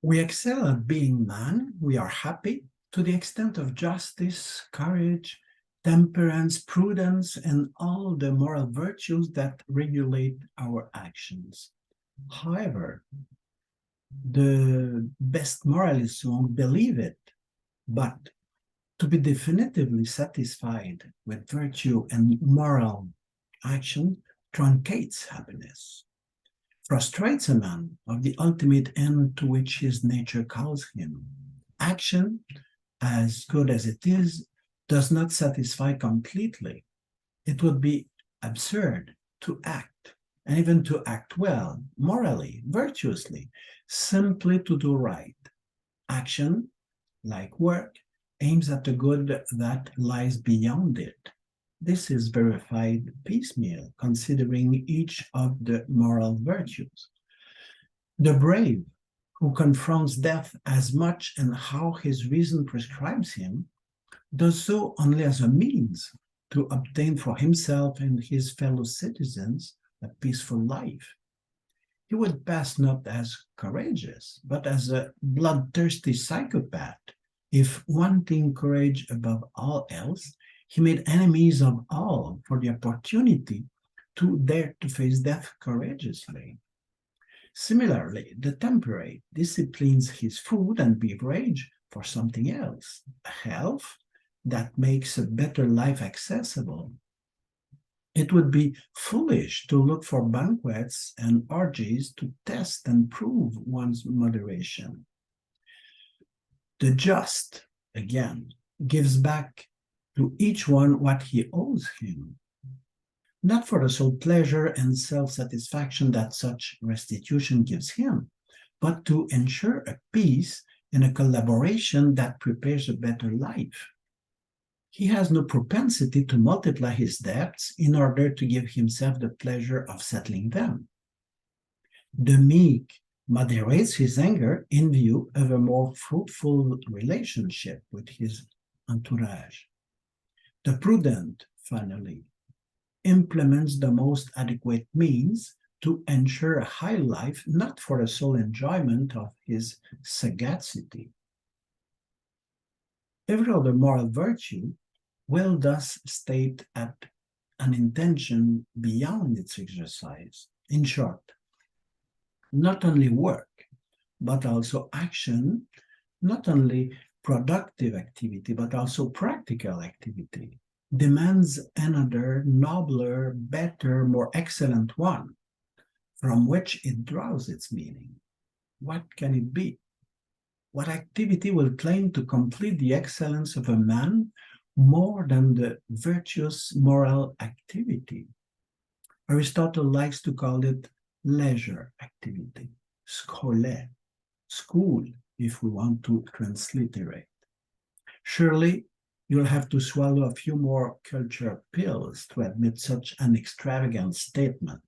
We excel at being man, we are happy, to the extent of justice, courage, temperance, prudence, and all the moral virtues that regulate our actions. However, the best moralists won't believe it, but to be definitively satisfied with virtue and moral action truncates happiness, frustrates a man of the ultimate end to which his nature calls him. Action, as good as it is, does not satisfy completely. It would be absurd to act, and even to act well, morally, virtuously, simply to do right. Action, like work, aims at the good that lies beyond it. This is verified piecemeal, considering each of the moral virtues. The brave, who confronts death as much and how his reason prescribes him, does so only as a means to obtain for himself and his fellow citizens a peaceful life. He would pass not as courageous, but as a bloodthirsty psychopath if, wanting courage above all else, he made enemies of all for the opportunity to dare to face death courageously. Similarly, the temperate disciplines his food and beverage for something else, health that makes a better life accessible. It would be foolish to look for banquets and orgies to test and prove one's moderation. The just, again, gives back to each one what he owes him, not for the sole pleasure and self-satisfaction that such restitution gives him, but to ensure a peace and a collaboration that prepares a better life. He has no propensity to multiply his debts in order to give himself the pleasure of settling them. The meek moderates his anger in view of a more fruitful relationship with his entourage. The prudent, finally, implements the most adequate means to ensure a high life, not for the sole enjoyment of his sagacity. Every other moral virtue will thus state at an intention beyond its exercise. In short, not only work, but also action, not only productive activity, but also practical activity, demands another, nobler, better, more excellent one, from which it draws its meaning. What can it be? What activity will claim to complete the excellence of a man more than the virtuous moral activity? Aristotle likes to call it leisure activity, schole, school, if we want to transliterate. Surely, you'll have to swallow a few more culture pills to admit such an extravagant statement.